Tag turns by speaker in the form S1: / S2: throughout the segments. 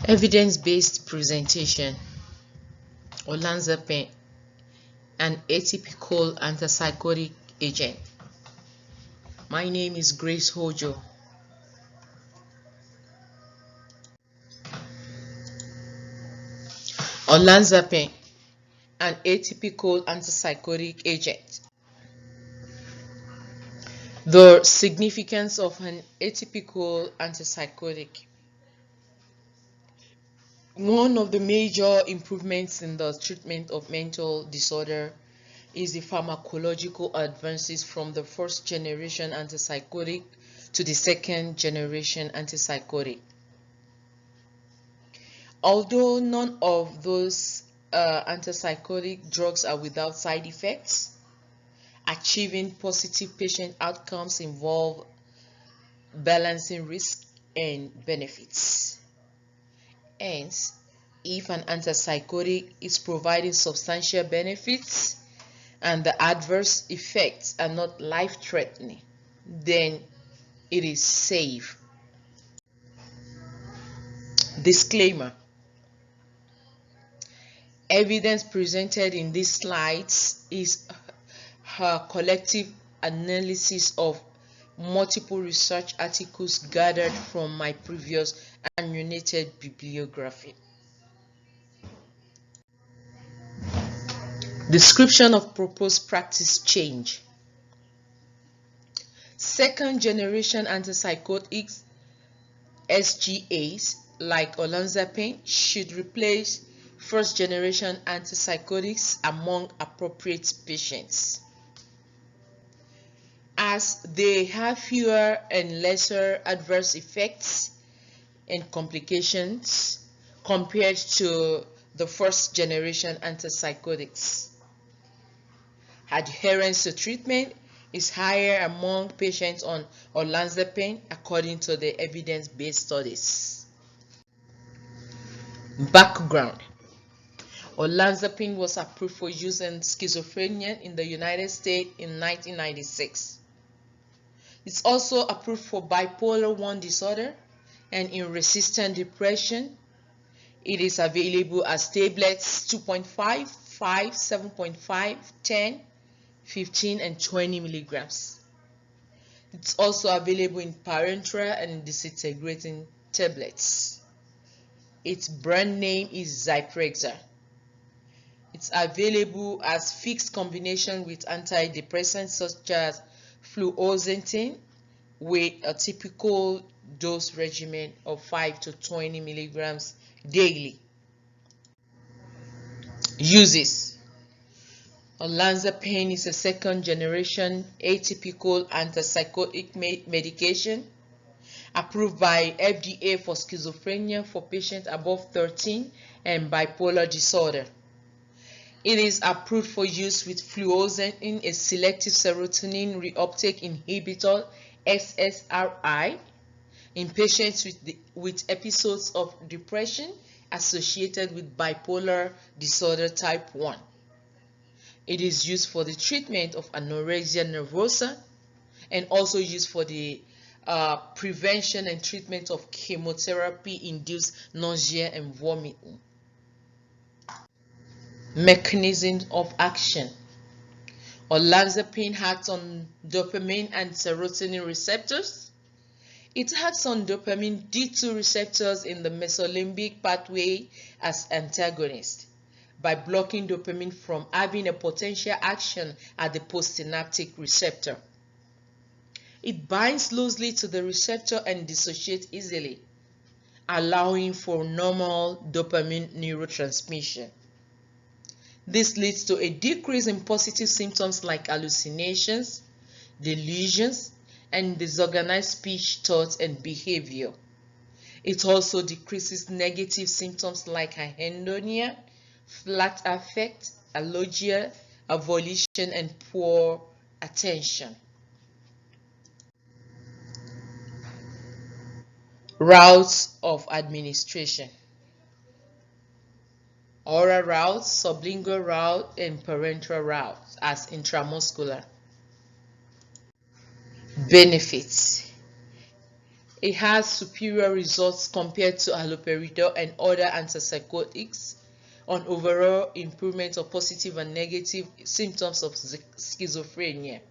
S1: Evidence-based presentation. Olanzapine, an atypical antipsychotic agent. My name is Grace Hojo. Olanzapine, an atypical antipsychotic agent. The significance of an atypical antipsychotic. One of the major improvements in the treatment of mental disorder is the pharmacological advances from the first generation antipsychotic to the second generation antipsychotic. Although none of those antipsychotic drugs are without side effects, achieving positive patient outcomes involve balancing risk and benefits. Hence, if an antipsychotic is providing substantial benefits and the adverse effects are not life-threatening, then it is safe. Disclaimer: evidence presented in these slides is her collective analysis of multiple research articles gathered from my previous annotated bibliography. Description of proposed practice change. Second generation antipsychotics, SGAs, like olanzapine, should replace first generation antipsychotics among appropriate patients, as they have fewer and lesser adverse effects and complications compared to the first generation antipsychotics. Adherence to treatment is higher among patients on olanzapine according to the evidence-based studies. Background: olanzapine was approved for use in schizophrenia in the United States in 1996. It's also approved for bipolar I disorder and in resistant depression. It is available as tablets 2.5, 5, 7.5, 10, 15, and 20 milligrams. It's also available in parenteral and disintegrating tablets. Its brand name is Zyprexa. It's available as fixed combination with antidepressants such as fluoxetine with a typical dose regimen of 5 to 20 milligrams daily. Uses: olanzapine is a second generation atypical antipsychotic medication approved by FDA for schizophrenia for patients above 13 and bipolar disorder. It is approved for use with fluoxetine, a selective serotonin reuptake inhibitor SSRI, in patients with episodes of depression associated with bipolar disorder type 1. It is used for the treatment of anorexia nervosa and also used for the prevention and treatment of chemotherapy-induced nausea and vomiting. Mechanism of action: olanzapine acts on dopamine and serotonin receptors. It acts on dopamine D2 receptors in the mesolimbic pathway as antagonist by blocking dopamine from having a potential action at the postsynaptic receptor. It binds loosely to the receptor and dissociates easily, allowing for normal dopamine neurotransmission. This leads to a decrease in positive symptoms like hallucinations, delusions, and disorganized speech, thoughts, and behavior. It also decreases negative symptoms like anhedonia, flat affect, alogia, avolition, and poor attention. Routes of administration: oral route, sublingual route, and parenteral route as intramuscular. Benefits: It has superior results compared to haloperidol and other antipsychotics on overall improvement of positive and negative symptoms of schizophrenia.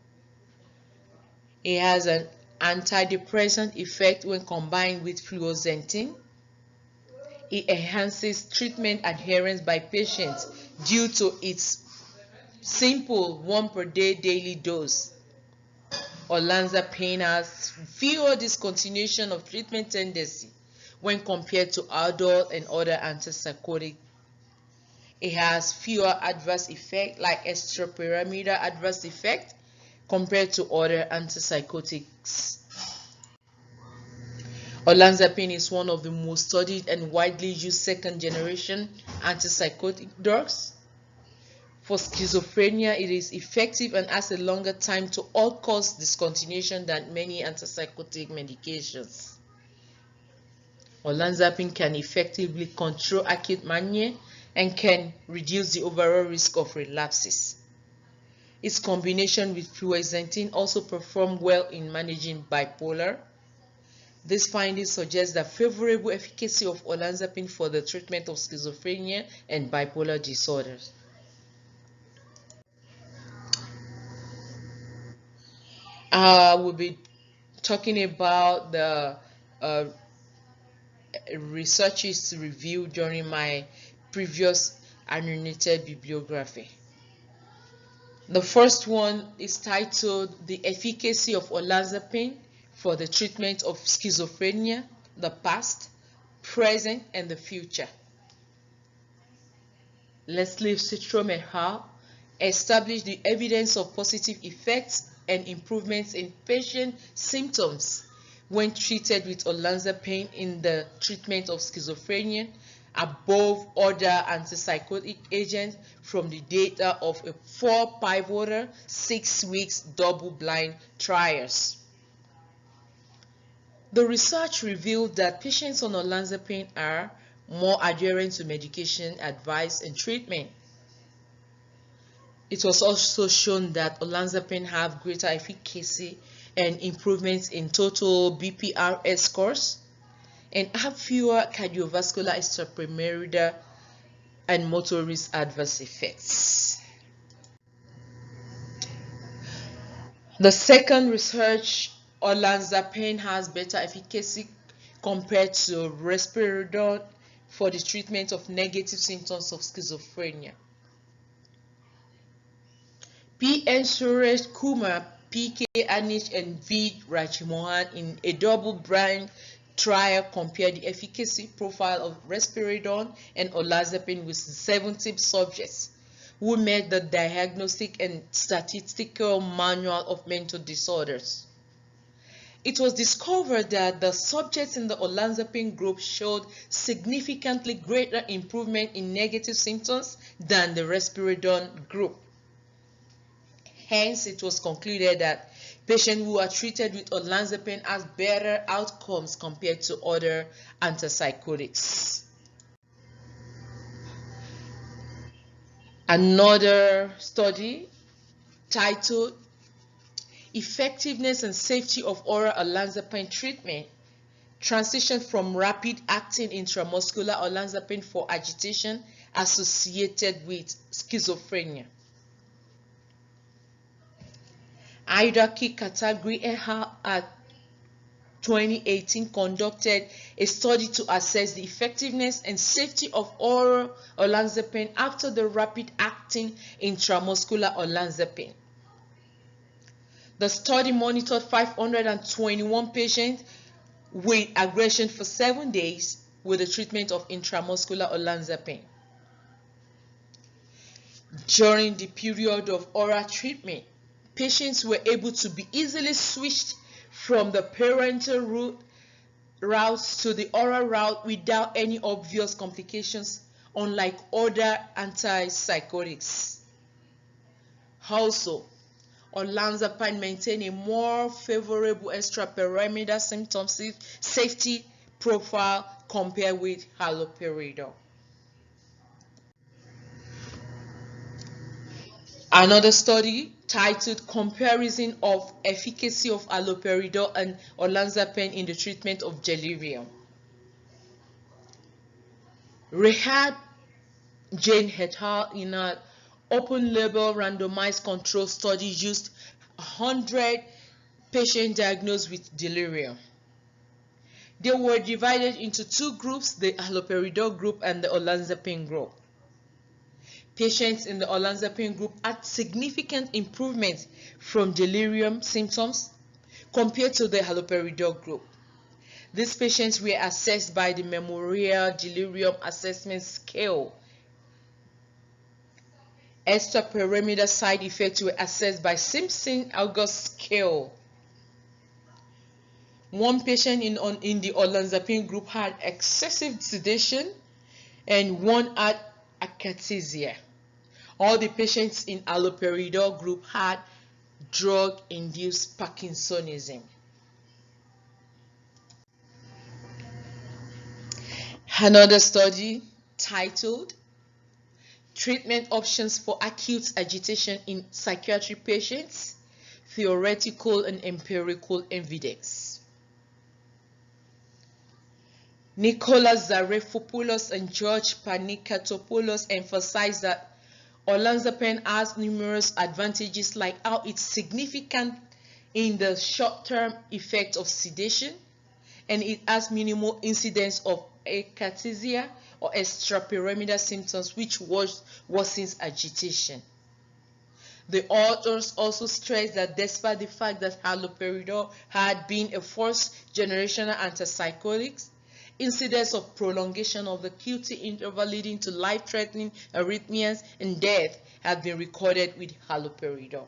S1: It has an antidepressant effect when combined with fluoxetine. It enhances treatment adherence by patients due to its simple 1 per day daily dose. Olanzapine has fewer discontinuation of treatment tendency when compared to adult and other antipsychotics. It has fewer adverse effects like extrapyramidal adverse effect compared to other antipsychotics. Olanzapine is one of the most studied and widely used second-generation antipsychotic drugs. For schizophrenia, it is effective and has a longer time to all-cause discontinuation than many antipsychotic medications. Olanzapine can effectively control acute mania and can reduce the overall risk of relapses. Its combination with fluoxetine also performed well in managing bipolar. These findings suggest the favorable efficacy of olanzapine for the treatment of schizophrenia and bipolar disorders. We'll be talking about the researches reviewed during my previous annotated bibliography. The first one is titled The Efficacy of Olanzapine for the Treatment of Schizophrenia, the Past, Present, and the Future. Leslie Citrom et al. Established the evidence of positive effects and improvements in patient symptoms when treated with olanzapine in the treatment of schizophrenia above other antipsychotic agents from the data of a 4 pivotal 6 weeks double-blind trials. The research revealed that patients on olanzapine are more adherent to medication advice and treatment. It was also shown that olanzapine have greater efficacy and improvements in total BPRS scores and have fewer cardiovascular, extrapyramidal, and motorist adverse effects. The second research, olanzapine has better efficacy compared to risperidone for the treatment of negative symptoms of schizophrenia. P.N. Suresh Kumar, P.K. Anish, and V. Rajmohan in a double-blind trial compared the efficacy profile of risperidone and olanzapine with 70 subjects who met the Diagnostic and Statistical Manual of Mental Disorders. It was discovered that the subjects in the olanzapine group showed significantly greater improvement in negative symptoms than the risperidone group. Hence, it was concluded that patients who are treated with olanzapine have better outcomes compared to other antipsychotics. Another study titled Effectiveness and Safety of Oral Olanzapine Treatment, Transition from Rapid-Acting Intramuscular Olanzapine for Agitation Associated with Schizophrenia. Aidaki Category at 2018 conducted a study to assess the effectiveness and safety of oral olanzapine after the rapid-acting intramuscular olanzapine. The study monitored 521 patients with aggression for 7 days with the treatment of intramuscular olanzapine. During the period of oral treatment, patients were able to be easily switched from the parenteral route to the oral route without any obvious complications, unlike other antipsychotics. Also, olanzapine maintained a more favorable extrapyramidal symptom safety profile compared with haloperidol. Another study titled Comparison of Efficacy of Haloperidol and Olanzapine in the Treatment of Delirium. Rehab Jane et al. In an open-label randomized control study used 100 patients diagnosed with delirium. They were divided into two groups, the haloperidol group and the olanzapine group. Patients in the olanzapine group had significant improvement from delirium symptoms compared to the haloperidol group. These patients were assessed by the Memorial Delirium Assessment Scale. Extrapyramidal side effects were assessed by Simpson-August scale. One patient in the olanzapine group had excessive sedation and one had akathisia. All the patients in haloperidol group had drug-induced Parkinsonism. Another study titled Treatment Options for Acute Agitation in Psychiatric Patients, Theoretical and Empirical Evidence. Nicholas Zarefopoulos and George Panikatopoulos emphasized that olanzapine has numerous advantages, like how it's significant in the short-term effect of sedation, and it has minimal incidence of akathisia or extrapyramidal symptoms, which worsens agitation. The authors also stressed that despite the fact that haloperidol had been a first-generation antipsychotic, incidence of prolongation of the QT interval leading to life-threatening arrhythmias and death had been recorded with haloperidol.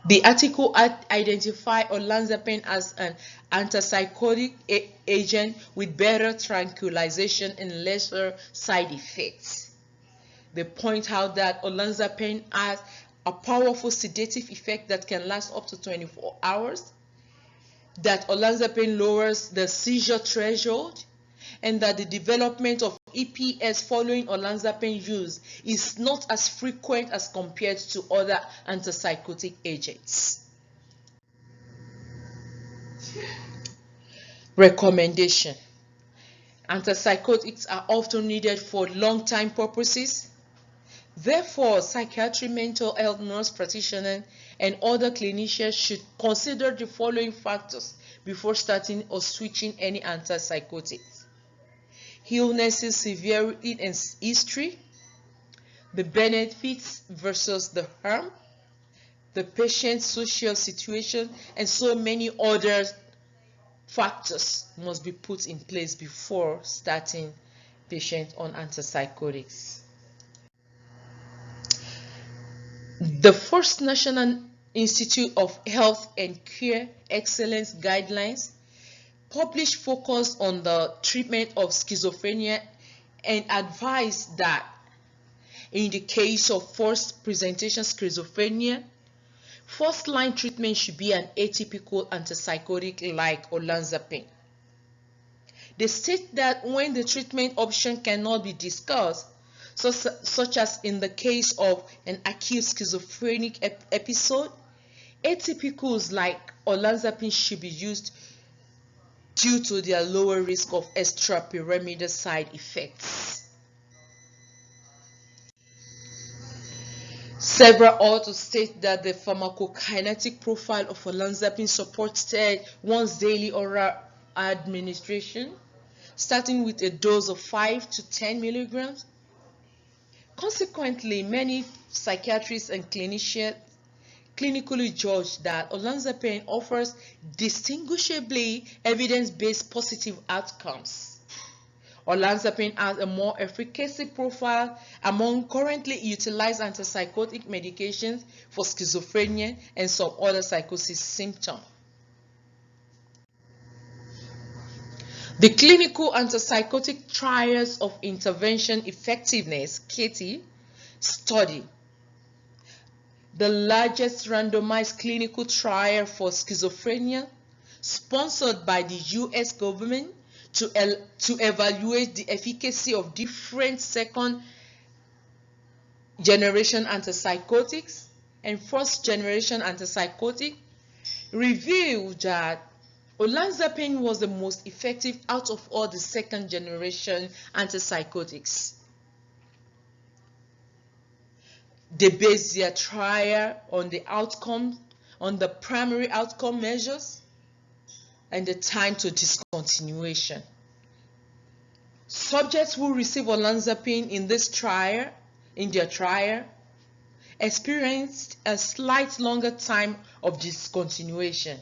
S1: The article identified olanzapine as an antipsychotic agent with better tranquilization and lesser side effects. They point out that olanzapine has a powerful sedative effect that can last up to 24 hours, that olanzapine lowers the seizure threshold, and that the development of EPS following olanzapine use is not as frequent as compared to other antipsychotic agents. Recommendation: antipsychotics are often needed for long-time purposes. Therefore, psychiatric, mental health nurse practitioners and other clinicians should consider the following factors before starting or switching any antipsychotics: illness's severity and history, the benefits versus the harm, the patient's social situation, and so many other factors must be put in place before starting patient on antipsychotics. The first National Institute of Health and Care Excellence Guidelines published focus on the treatment of schizophrenia and advised that in the case of first presentation schizophrenia, first-line treatment should be an atypical antipsychotic like olanzapine. They state that when the treatment option cannot be discussed, such as in the case of an acute schizophrenic episode, atypicals like olanzapine should be used due to their lower risk of extrapyramidal side effects. Several authors state that the pharmacokinetic profile of olanzapine supported once daily oral administration, starting with a dose of 5 to 10 milligrams. Consequently, many psychiatrists and clinicians clinically judge that olanzapine offers distinguishably evidence-based positive outcomes. Olanzapine has a more efficacious profile among currently utilized antipsychotic medications for schizophrenia and some other psychosis symptoms. The Clinical Antipsychotic Trials of Intervention Effectiveness (CATI) study, the largest randomized clinical trial for schizophrenia, sponsored by the U.S. government to evaluate the efficacy of different second generation antipsychotics and first generation antipsychotic, revealed that olanzapine was the most effective out of all the second generation antipsychotics. They based their trial on the primary outcome measures and the time to discontinuation. Subjects who receive olanzapine in their trial, experienced a slight longer time of discontinuation.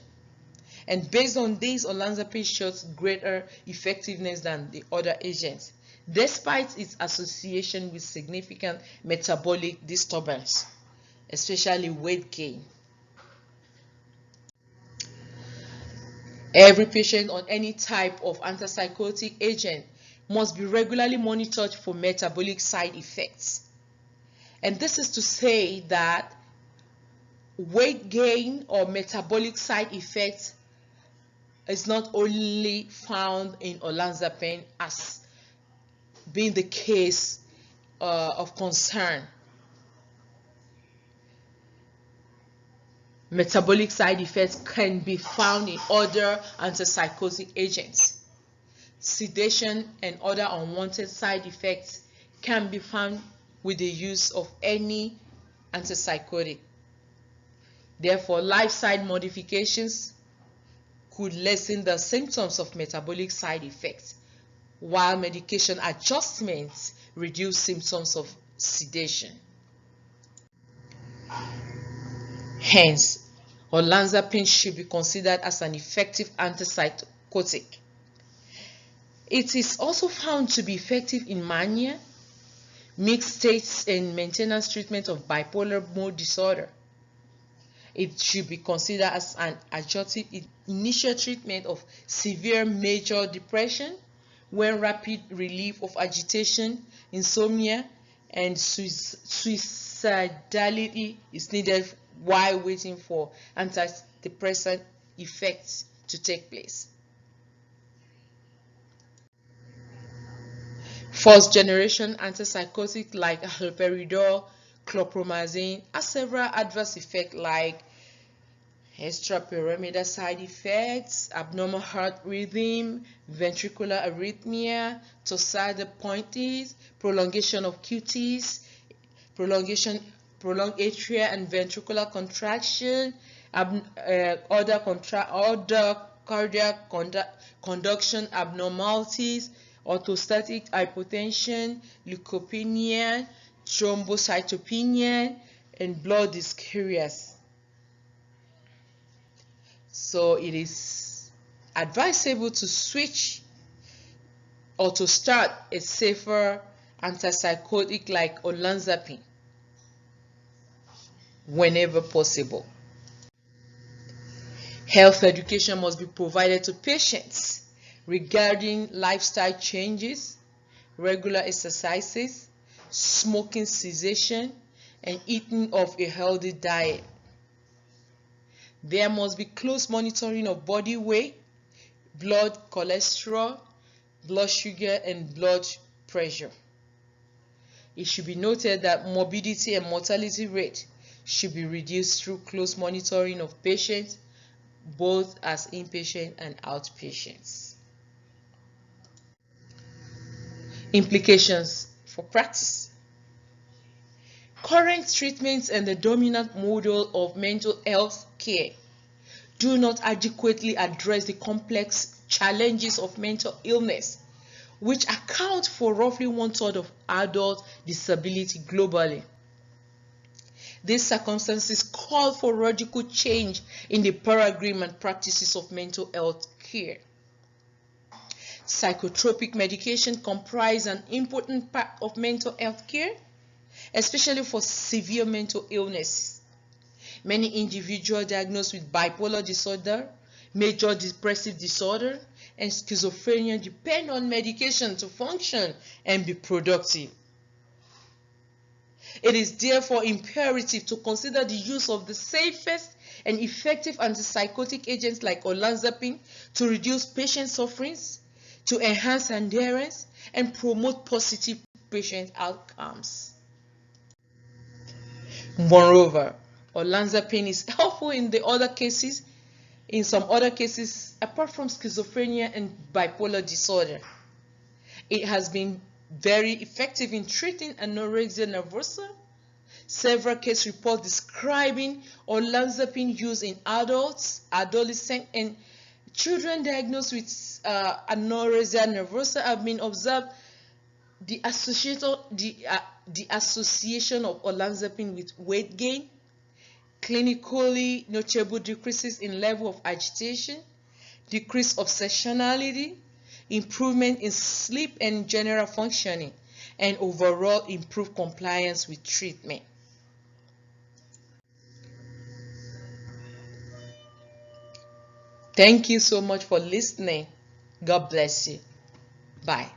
S1: And based on this, olanzapine shows greater effectiveness than the other agents, despite its association with significant metabolic disturbance, especially weight gain. Every patient on any type of antipsychotic agent must be regularly monitored for metabolic side effects. And this is to say that weight gain or metabolic side effects is not only found in olanzapine as being the case of concern. Metabolic side effects can be found in other antipsychotic agents. Sedation and other unwanted side effects can be found with the use of any antipsychotic. Therefore, lifestyle modifications could lessen the symptoms of metabolic side effects, while medication adjustments reduce symptoms of sedation. Hence, olanzapine should be considered as an effective antipsychotic. It is also found to be effective in mania, mixed states, and maintenance treatment of bipolar mode disorder. It should be considered as an adjunctive initial treatment of severe major depression, when rapid relief of agitation, insomnia, and suicidality is needed while waiting for antidepressant effects to take place. First generation antipsychotics like haloperidol, chlorpromazine have several adverse effects like extrapyramidal side effects, abnormal heart rhythm, ventricular arrhythmia, torsades, prolongation of QTs, prolonged atrial and ventricular contraction, other cardiac conduction abnormalities, orthostatic hypotension, leukopenia, thrombocytopenia, and blood dysuria. So it is advisable to switch or to start a safer antipsychotic like olanzapine whenever possible. Health education must be provided to patients regarding lifestyle changes, regular exercises, smoking cessation, and eating of a healthy diet. There must be close monitoring of body weight, blood cholesterol, blood sugar, and blood pressure. It should be noted that morbidity and mortality rate should be reduced through close monitoring of patients, both as inpatient and outpatients. Implications for practice. Current treatments and the dominant model of mental health care do not adequately address the complex challenges of mental illness, which account for roughly 1/3 of adult disability globally. These circumstances call for radical change in the paradigm and practices of mental health care. Psychotropic medication comprise an important part of mental health care, especially for severe mental illness. Many individuals diagnosed with bipolar disorder, major depressive disorder, and schizophrenia depend on medication to function and be productive. It is therefore imperative to consider the use of the safest and effective antipsychotic agents like olanzapine to reduce patient sufferings, to enhance adherence and promote positive patient outcomes. Moreover, olanzapine is helpful in some other cases apart from schizophrenia and bipolar disorder. It has been very effective in treating anorexia nervosa. Several case reports describing olanzapine use in adults, adolescents, and children diagnosed with anorexia nervosa have been observed the association of olanzapine with weight gain, clinically notable decreases in level of agitation, decrease of sexuality, improvement in sleep and general functioning, and overall improved compliance with treatment. Thank you so much for listening. God bless you. Bye.